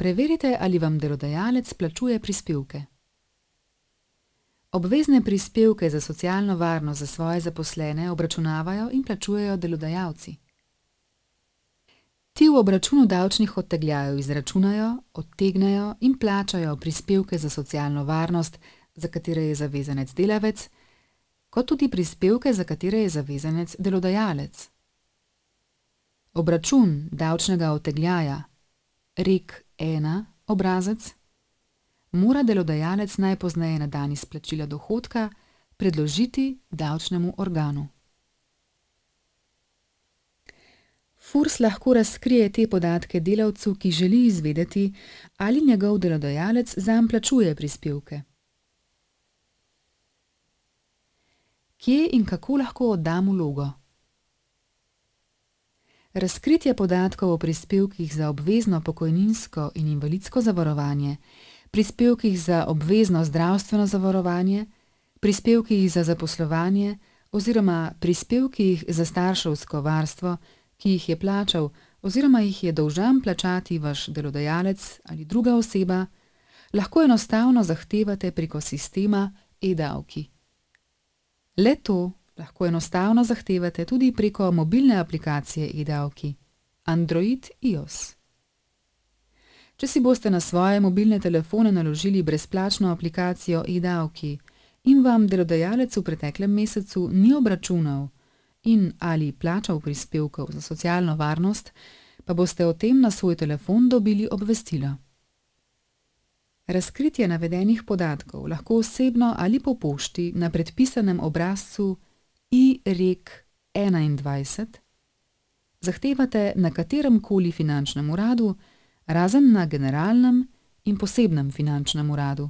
Preverite, ali vam delodajalec plačuje prispevke. Obvezne prispevke za socialno varnost za svoje zaposlene obračunavajo in plačujejo delodajalci. Ti v obračunu davčnih odtegljajev izračunajo, odtegnejo in plačajo prispevke za socialno varnost, za katere je zavezanec delavec, kot tudi prispevke, za katere je zavezanec delodajalec. Obračun davčnega odtegljaja REK 1 obrazec mora delodajalec najpozneje na dan izplačila dohodka predložiti davčnemu organu. FURS lahko razkrije te podatke delavcu, ki želi izvedeti, ali njegov delodajalec zanj plačuje prispevke. Kje in kako lahko oddam vlogo? Razkritje podatkov o prispevkih za obvezno pokojninsko in invalidsko zavarovanje, prispevkih za obvezno zdravstveno zavarovanje, prispevkih za zaposlovanje oziroma prispevkih za starševsko varstvo, ki jih je plačal oziroma jih je dolžan plačati vaš delodajalec ali druga oseba, lahko enostavno zahtevate preko sistema e-davki. Le to lahko enostavno zahtevate tudi preko mobilne aplikacije e-davki Android iOS. Če si boste na svoje mobilne telefone naložili brezplačno aplikacijo e-davki in vam delodajalec v preteklem mesecu ni obračunal in ali plačal prispevkov za socialno varnost, pa boste o tem na svoj telefon dobili obvestilo. Razkritje navedenih podatkov lahko osebno ali po pošti na predpisanem obrazcu i-REK 21 zahtevate na kateremkoli finančnem uradu, razen na generalnem in posebnem finančnem uradu.